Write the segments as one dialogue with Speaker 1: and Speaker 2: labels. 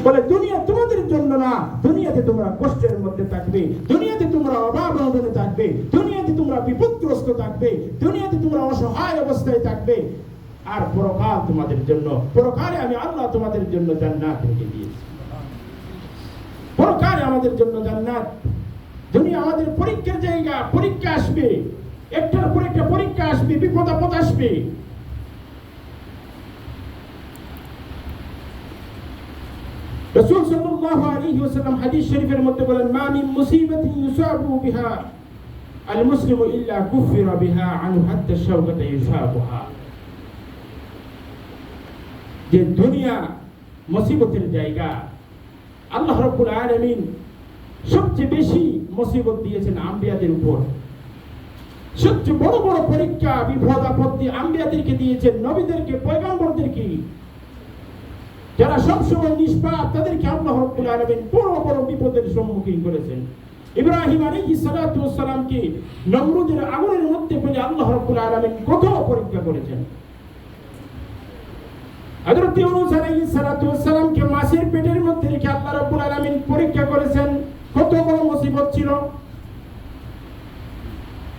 Speaker 1: বলে দুনিয়া তোমাদের জন্য না, দুনিয়াতে তোমরা কষ্টের মধ্যে থাকবে, দুনিয়াতে তোমরা অভাব অনটনে থাকবে, দুনিয়াতে তোমরা বিপদগ্রস্ত থাকবে, দুনিয়াতে তোমরা অসহায় অবস্থায় থাকবে, আর পরকাল তোমাদের জন্য, পরকালে আমি আল্লাহ তোমাদের জন্য জান্নাত রেখে দিয়েছি। পরকালে আমাদের জন্য জান্নাত। দুনিয়া আমাদের পরীক্ষার জায়গা, পরীক্ষা আসবে, একটার পর একটা পরীক্ষা আসবে, বিপদ আপদ আসবে। রাসূল সাল্লাল্লাহু আলাইহি ওয়াসাল্লাম হাদিস শরীফের মধ্যে বলেন, মা মিন মুসিবাতিন ইউসাবু বিহা আল মুসলিমু ইল্লা কুফিরা বিহা আনহু হাত্তা শাওকাতা ইউসাবুহা। যে দুনিয়া মুসিবতের জায়গা, আল্লাহ রাব্বুল আলামিন সবচেয়ে বেশি মুসিবত দিয়েছেন আম্বিয়াদের উপর। সবচেয়ে বড় বড় পরীক্ষা, বিপদ আপত্তি আম্বিয়াদেরকে দিয়েছেন, নবীদেরকে, পয়গম্বরদেরকে। যারা সবসময় নিষ্পাপ, তাদেরকে আল্লাহ রাব্বুল আলামিন বড় বড় বিপদের সম্মুখীন করেছেন। ইব্রাহিম আলাইহিস সালাতু ওয়াস সালামকে নমরুদের আগুনের মধ্যে ফেলে আল্লাহ রাব্বুল আলামিন কত পরীক্ষা করেছেন। হযরত ইউনূস আলাইহিস সালাতু ওয়াস সালামকে মাছের পেটের মধ্যে রেখে আল্লাহ রাব্বুল আলামিন পরীক্ষা করেছেন। কত বড় মুসিবত ছিল।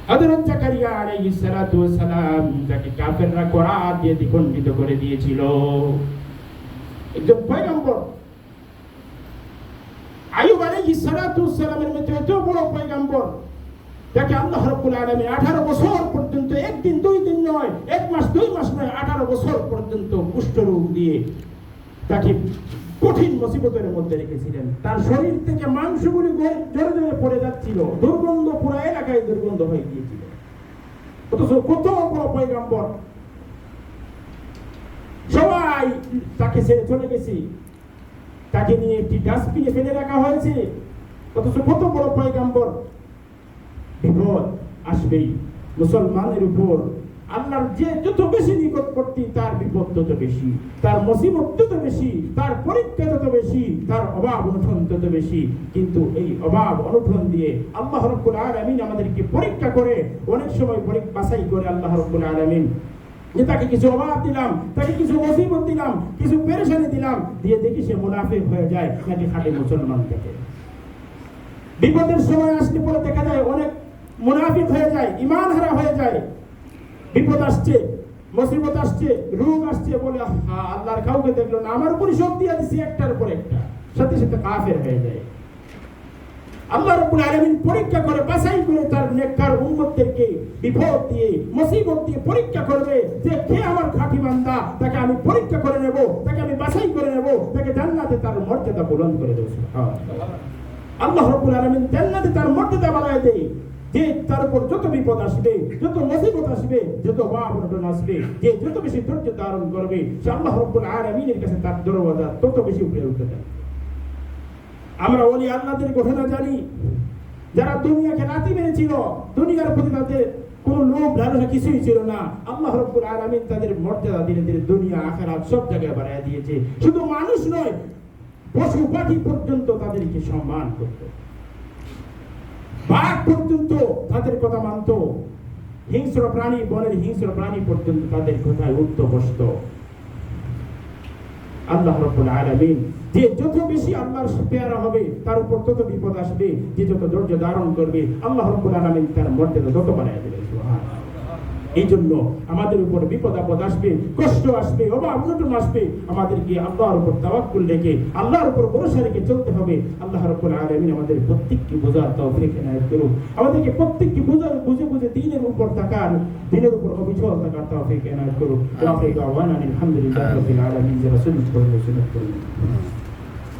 Speaker 1: হযরত জাকারিয়া আলাইহিস সালাতু ওয়াস সালাম, যাকে কাফেররা কোরআন দিয়ে দ্বিখণ্ডিত করে দিয়েছিল, একজন পয়গম্বর। আইয়ুব আলাইহিস সালাতু ওয়াস সালামের মতো এত বড় পয়গম্বর, যাকে আল্লাহ রাব্বুল আলামিন 18 বছর পর্যন্ত, একদিন দুই দিন নয়, এক মাস দুই মাস নয়, 18 বছর পর্যন্ত কুষ্ঠরোগ দিয়ে তাকে কঠিন মুসিবতের মধ্যে রেখেছিলেন। তার শরীর থেকে মাংসগুলি জোরে জোরে পড়ে যাচ্ছিল, দুর্গন্ধ, পুরো এলাকায় দুর্গন্ধ হয়ে গিয়েছিল। অথচ কত বড় পয়গম্বর, সবাই তাকে ছেড়ে চলে গেছে, তাকে নিয়ে একটি ডাস্টবিনে ফেলে রাখা হয়েছে। অথচ কত বড় পয়গম্বর। বিপদ আসবেই মুসলমানের উপর। আল্লাহর যে যত বেশি নিকটবর্তী, তার বিপদ তত বেশি, তার মুসিবত তত বেশি, তার পরীক্ষা তত বেশি, তার অভাব অনটন তত বেশি। কিন্তু এই অভাব অনটন দিয়ে আল্লাহ রাব্বুল আলামিন আমাদেরকে পরীক্ষা করে, অনেক সময় বাছাই করে আল্লাহ রাব্বুল আলামিন যে তাকে কিছু অভাব দিলাম, তাকে কিছু মুসিবত দিলাম, কিছু পেরেশানি দিলাম, দিয়ে দেখি সে মুনাফিক হয়ে যায় নাকি খাঁটি মুসলমান থেকে। বিপদের সময় আসলে পরে দেখা যায় অনেক মুনাফিক হয়ে যায়, ঈমান হারা হয়ে যায়। বিপদ আসছে, মুসিবত আসছে, রোগ আসছে, বলে আল্লাহর কাউকে দেখলো না, আমার উপর সব দিয়ে দিছি একটার পর একটা, সাথে সাথে কাফের হয়ে যায়। আল্লাহ রাব্বুল আলামিন পরীক্ষা করে, বাছাই করে তার নেককার উম্মতদেরকে বিপদ দিয়ে, মুসিবত দিয়ে পরীক্ষা করবে যে কে আমার খাঁটি বান্দা, তাকে আমি পরীক্ষা করে নেব, তাকে আমি বাছাই করে নেব, তাকে জান্নাতে তার মর্যাদা বুলন্দ করে দেব। সুবহানাল্লাহ। আল্লাহ রাব্বুল আলামিন জান্নাতে তার মর্যাদা বাড়ায় দেয়। যে তার উপর যত বিপদ আসবে, যত মুসিবত আসবে, যত অভাব অনটন আসবে, যে যত বেশি ধৈর্য ধারণ করবে, সে আল্লাহ রাব্বুল আলামিনের কাছে তার দরজা তত বেশি উপরে উঠে যায়। আমরা ওলি আল্লাহদের ঘটনা জানি, যারা দুনিয়াকে লাথি মেরেছিল, দুনিয়ার প্রতি তাদের কোনো লোভ লালসা কিছুই ছিল না। আল্লাহ রাব্বুল আলামিন তাদের মর্যাদা ধীরে ধীরে দুনিয়া আখিরাত সব জায়গায় বাড়ায় দিয়েছে। শুধু মানুষ নয়, পশু পাখি পর্যন্ত তাদেরকে সম্মান করত, বাঘ পর্যন্ত তাদের কথা মানত, হিংস্র প্রাণী, বনের হিংস্র প্রাণী পর্যন্ত তাদের কথায় উঠত বসত। আল্লাহ রাব্বুল আলামিন যে যত বেশি আল্লাহর পেয়ারা হবে, তার উপর তত বিপদ আসবে, যে যত ধৈর্য ধারণ করবে, আল্লাহ রাব্বুল আলামিন তার মর্যাদা তত বাড়ায় দেবে। সুবহানাল্লাহ। এই জন্য আমাদের উপর বিপদ আপদ আসবে, কষ্ট আসবে, অভাব অনটন আসবে, আমাদেরকে আল্লাহর উপর তাওয়াক্কুল রেখে, আল্লাহর উপর ভরসা রেখে চলতে হবে। আল্লাহ রাব্বুল আলামিন আমাদের প্রত্যেককে বোঝার তৌফিক এনায়েত করুন, আমাদেরকে প্রত্যেককে বুঝে বুঝে দ্বীনের উপর থাকার, দ্বীনের উপর অবিচল থাকার তৌফিক এনায়েত করুন। আলহামদুলিল্লাহি রাব্বিল আলামিন। রাসূল করুন।